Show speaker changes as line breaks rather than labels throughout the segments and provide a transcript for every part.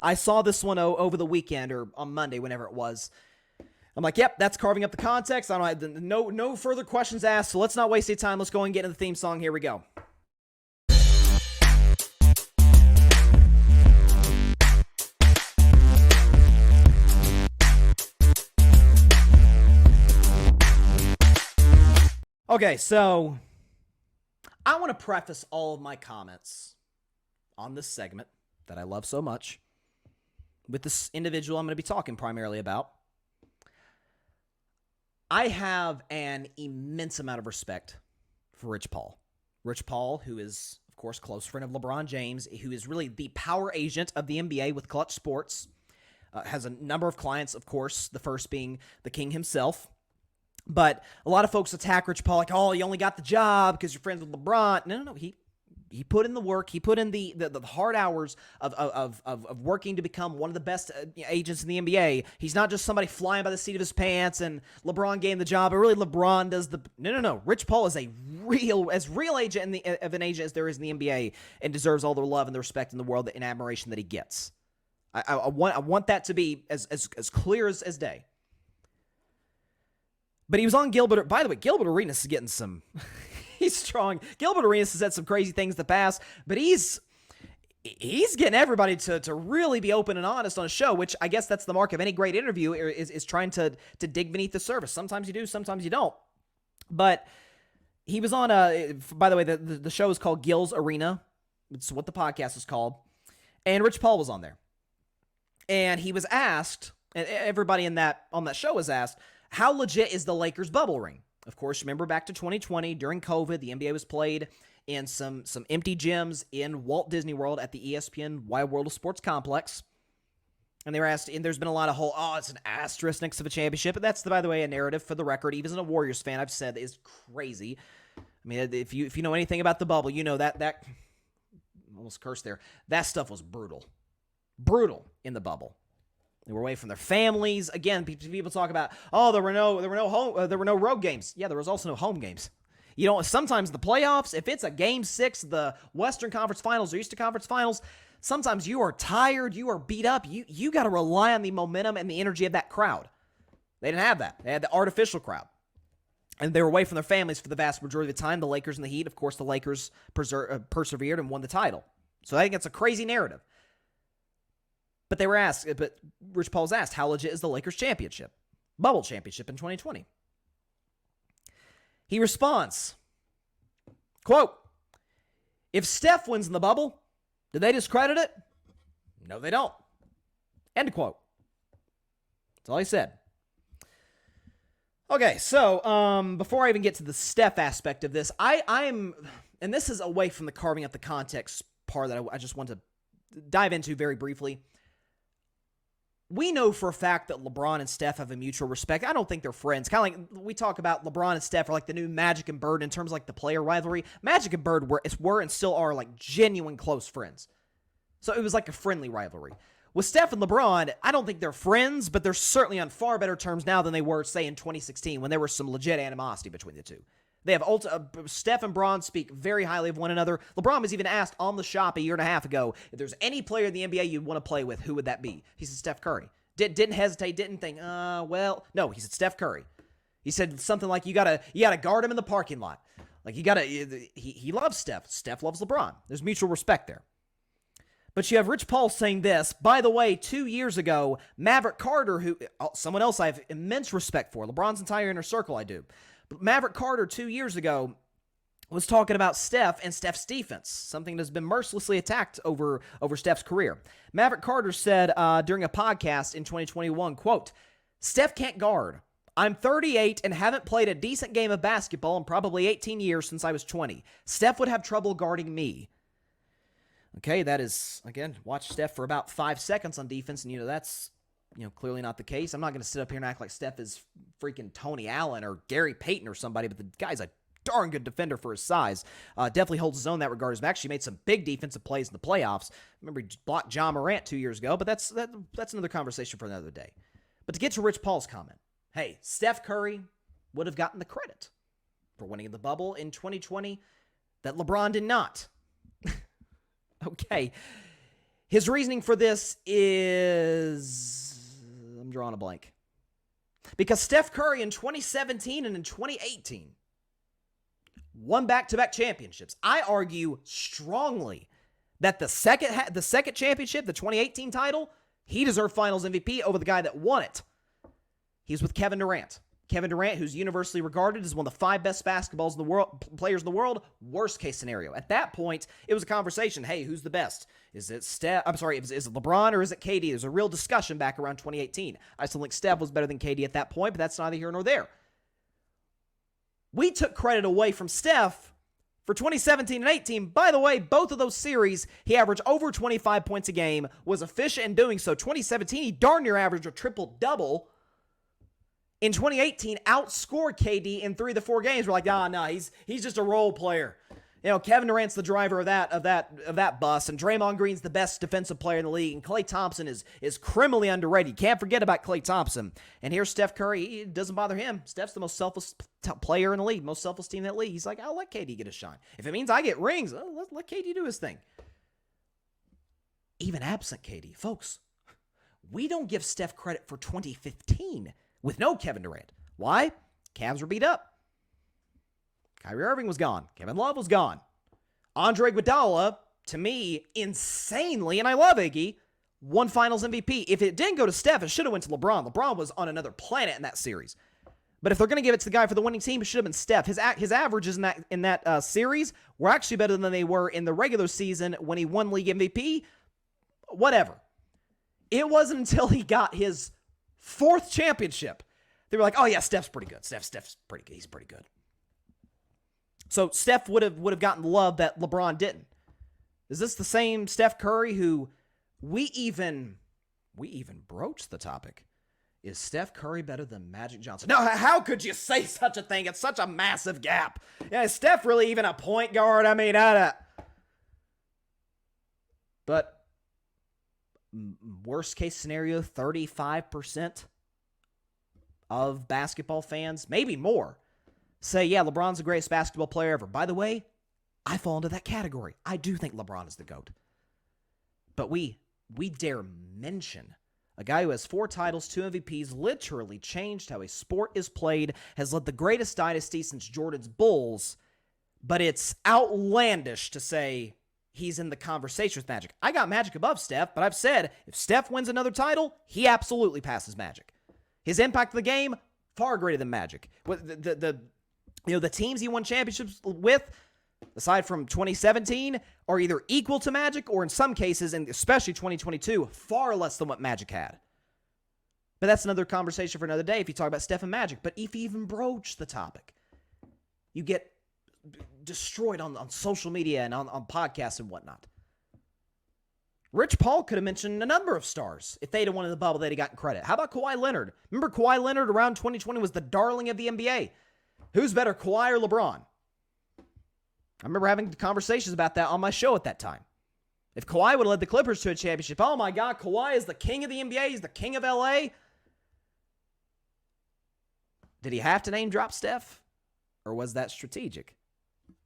I saw this one over the weekend or on Monday, whenever it was. I'm like, yep, that's carving up the context. I don't have no further questions asked, so let's not waste any time. Let's go and get into the theme song. Here we go. Okay, so I want to preface all of my comments on this segment that I love so much with this individual I'm going to be talking primarily about. I have an immense amount of respect for Rich Paul. Rich Paul, who is, of course, close friend of LeBron James, who is really the power agent of the NBA with Clutch Sports, has a number of clients, of course, the first being the king himself. But a lot of folks attack Rich Paul like, oh, you only got the job because you're friends with LeBron. No. He put in the work. He put in the hard hours of working to become one of the best agents in the NBA. He's not just somebody flying by the seat of his pants and LeBron gave him the job, but really LeBron does the... No. Rich Paul is as real agent of an agent as there is in the NBA and deserves all the love and the respect in the world and admiration that he gets. I want that to be as clear as day. But he was on Gilbert. By the way, Gilbert Arenas is getting some... he's strong. Gilbert Arenas has said some crazy things in the past, but he's getting everybody to really be open and honest on a show, which I guess that's the mark of any great interview is trying to dig beneath the surface. Sometimes you do, sometimes you don't. But he was on by the way, the show is called Gil's Arena. It's what the podcast is called. And Rich Paul was on there. And he was asked, and everybody on that show was asked, how legit is the Lakers bubble ring? Of course, remember back to 2020, during COVID, the NBA was played in some empty gyms in Walt Disney World at the ESPN Wide World of Sports complex. And they were asked, and there's been a lot of it's an asterisk next to the championship. And that's, by the way, a narrative for the record. Even as a Warriors fan, I've said is crazy. I mean, if you know anything about the bubble, you know that almost cursed there. That stuff was brutal. Brutal in the bubble. They were away from their families. Again, people talk about, there were no road games. Yeah, there was also no home games. You know, sometimes the playoffs, if it's a game 6, the Western Conference Finals or Eastern Conference Finals, sometimes you are tired, you are beat up. You got to rely on the momentum and the energy of that crowd. They didn't have that. They had the artificial crowd. And they were away from their families for the vast majority of the time. The Lakers and the Heat, of course, the Lakers persevered and won the title. So I think it's a crazy narrative. But they were asked, but Rich Paul was asked, how legit is the Lakers bubble championship in 2020? He responds, quote, if Steph wins in the bubble, do they discredit it? No, they don't. End quote. That's all he said. Okay, so before I even get to the Steph aspect of this, I'm, and this is away from the carving up the context part that I just want to dive into very briefly. We know for a fact that LeBron and Steph have a mutual respect. I don't think they're friends. Kind of like we talk about LeBron and Steph are like the new Magic and Bird in terms of like the player rivalry. Magic and Bird were and still are like genuine close friends. So it was like a friendly rivalry. With Steph and LeBron, I don't think they're friends, but they're certainly on far better terms now than they were, say, in 2016 when there was some legit animosity between the two. They have Steph and Bron speak very highly of one another. LeBron was even asked on the shop a year and a half ago, if there's any player in the NBA you'd want to play with, who would that be? He said Steph Curry. Didn't hesitate, didn't think, no, he said Steph Curry. He said something like, you gotta guard him in the parking lot. Like he loves Steph. Steph loves LeBron. There's mutual respect there. But you have Rich Paul saying this. By the way, 2 years ago, Maverick Carter, who someone else I have immense respect for, LeBron's entire inner circle I do. But Maverick Carter 2 years ago was talking about Steph and Steph's defense, something that's been mercilessly attacked over Steph's career. Maverick Carter said during a podcast in 2021, quote, Steph can't guard. I'm 38 and haven't played a decent game of basketball in probably 18 years since I was 20. Steph would have trouble guarding me. Okay, that is, again, watch Steph for about 5 seconds on defense, and that's clearly not the case. I'm not going to sit up here and act like Steph is freaking Tony Allen or Gary Payton or somebody, but the guy's a darn good defender for his size. Definitely holds his own in that regard. He's actually made some big defensive plays in the playoffs. Remember, he blocked John Morant 2 years ago, but that's another conversation for another day. But to get to Rich Paul's comment, hey, Steph Curry would have gotten the credit for winning the bubble in 2020 that LeBron did not. Okay. His reasoning for this is, I'm drawing a blank. Because Steph Curry in 2017 and in 2018 won back-to-back championships. I argue strongly that the second championship, the 2018 title, he deserved Finals MVP over the guy that won it. He's with Kevin Durant. Kevin Durant, who's universally regarded as one of the 5 best players in the world, worst case scenario. At that point, it was a conversation. Hey, who's the best? Is it Steph? I'm sorry, is it LeBron or is it KD? There's a real discussion back around 2018. I still think Steph was better than KD at that point, but that's neither here nor there. We took credit away from Steph for 2017 and 18. By the way, both of those series, he averaged over 25 points a game, was efficient in doing so. 2017, he darn near averaged a triple-double. In 2018, outscored KD in 3 of the 4 games. We're like, no, he's just a role player. You know, Kevin Durant's the driver of that bus, and Draymond Green's the best defensive player in the league, and Klay Thompson is criminally underrated. You can't forget about Klay Thompson. And here's Steph Curry. It doesn't bother him. Steph's the most selfless player in the league, most selfless team in that league. He's like, I'll let KD get a shine. If it means I get rings, let KD do his thing. Even absent KD, folks, we don't give Steph credit for 2015 with no Kevin Durant. Why? Cavs were beat up. Kyrie Irving was gone. Kevin Love was gone. Andre Iguodala, to me, insanely, and I love Iggy, won Finals MVP. If it didn't go to Steph, it should have went to LeBron. LeBron was on another planet in that series. But if they're going to give it to the guy for the winning team, it should have been Steph. His averages in that series were actually better than they were in the regular season when he won league MVP. Whatever. It wasn't until he got his 4th championship they were like, oh yeah, Steph's pretty good. Steph's pretty good. He's pretty good. So Steph would have gotten love that LeBron didn't. Is this the same Steph Curry who we even broached the topic? Is Steph Curry better than Magic Johnson? No, how could you say such a thing? It's such a massive gap. Yeah, is Steph really even a point guard? I mean, but worst case scenario, 35% of basketball fans, maybe more, say, yeah, LeBron's the greatest basketball player ever. By the way, I fall into that category. I do think LeBron is the GOAT. But we dare mention a guy who has 4 titles, 2 MVPs, literally changed how a sport is played, has led the greatest dynasty since Jordan's Bulls, but it's outlandish to say he's in the conversation with Magic. I got Magic above Steph, but I've said if Steph wins another title, he absolutely passes Magic. His impact on the game, far greater than Magic. The teams he won championships with, aside from 2017, are either equal to Magic or in some cases, and especially 2022, far less than what Magic had. But that's another conversation for another day if you talk about Steph and Magic. But if you even broach the topic, you get destroyed on social media and on podcasts and whatnot. Rich Paul could have mentioned a number of stars if they'd have won in the bubble, they'd have gotten credit. How about Kawhi Leonard? Remember Kawhi Leonard around 2020 was the darling of the NBA. Who's better, Kawhi or LeBron? I remember having conversations about that on my show at that time. If Kawhi would have led the Clippers to a championship, oh my God, Kawhi is the king of the NBA. He's the king of LA. Did he have to name drop Steph? Or was that strategic?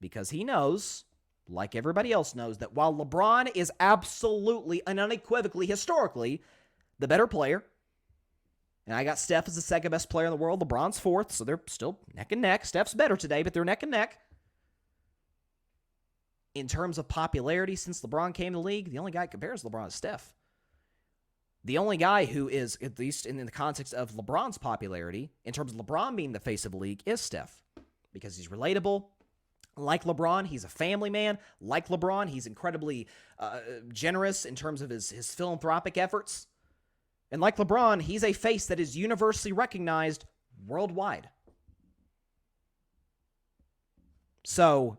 Because he knows, like everybody else knows, that while LeBron is absolutely and unequivocally, historically, the better player, and I got Steph as the second best player in the world, LeBron's 4th, so they're still neck and neck. Steph's better today, but they're neck and neck. In terms of popularity since LeBron came to the league, the only guy that compares to LeBron is Steph. The only guy who is, at least in the context of LeBron's popularity, in terms of LeBron being the face of the league, is Steph. Because he's relatable. Like LeBron, he's a family man. Like LeBron, he's incredibly generous in terms of his philanthropic efforts. And like LeBron, he's a face that is universally recognized worldwide. So,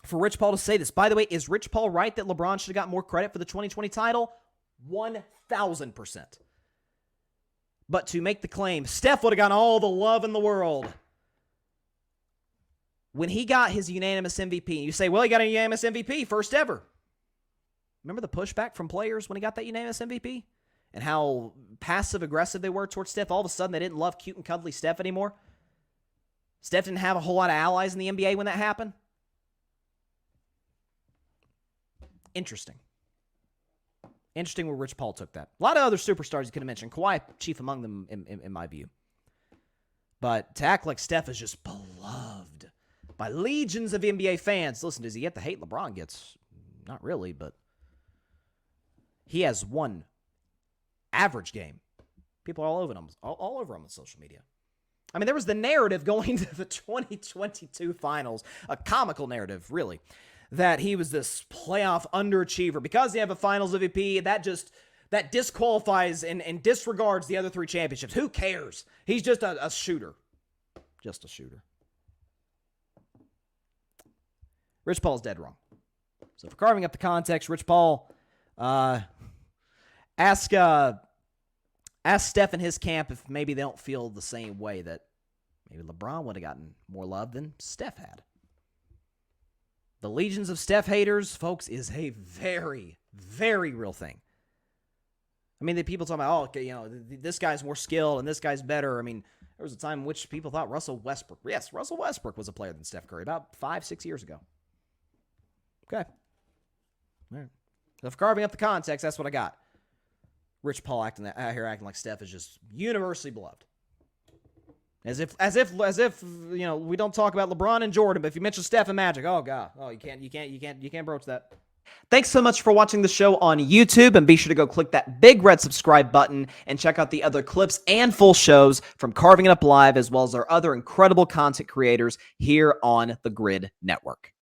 for Rich Paul to say this, by the way, is Rich Paul right that LeBron should have got more credit for the 2020 title? 1,000%. But to make the claim, Steph would have gotten all the love in the world. When he got his unanimous MVP, you say, well, he got a unanimous MVP, first ever. Remember the pushback from players when he got that unanimous MVP? And how passive-aggressive they were towards Steph? All of a sudden, they didn't love cute and cuddly Steph anymore. Steph didn't have a whole lot of allies in the NBA when that happened. Interesting. Interesting where Rich Paul took that. A lot of other superstars you could have mentioned. Kawhi, chief among them, in my view. But to act like Steph is just beloved by legions of NBA fans. Listen, does he get the hate LeBron gets? Not really, but he has one average game. People are all over him on social media. I mean, there was the narrative going to the 2022 finals, a comical narrative, really, that he was this playoff underachiever. Because they have a finals MVP, that disqualifies and disregards the other 3 championships. Who cares? He's just a shooter. Just a shooter. Rich Paul's dead wrong. So for carving up the context, Rich Paul, ask Steph and his camp if maybe they don't feel the same way that maybe LeBron would have gotten more love than Steph had. The legions of Steph haters, folks, is a very, very real thing. I mean, the people talking about, this guy's more skilled and this guy's better. I mean, there was a time in which people thought Russell Westbrook was a player than Steph Curry about 5-6 years ago. Okay. All right. So for carving up the context, that's what I got. Rich Paul acting like Steph is just universally beloved. As if we don't talk about LeBron and Jordan, but if you mention Steph and Magic, oh god, you can't broach that. Thanks so much for watching the show on YouTube, and be sure to go click that big red subscribe button and check out the other clips and full shows from Carving It Up Live, as well as our other incredible content creators here on the Grid Network.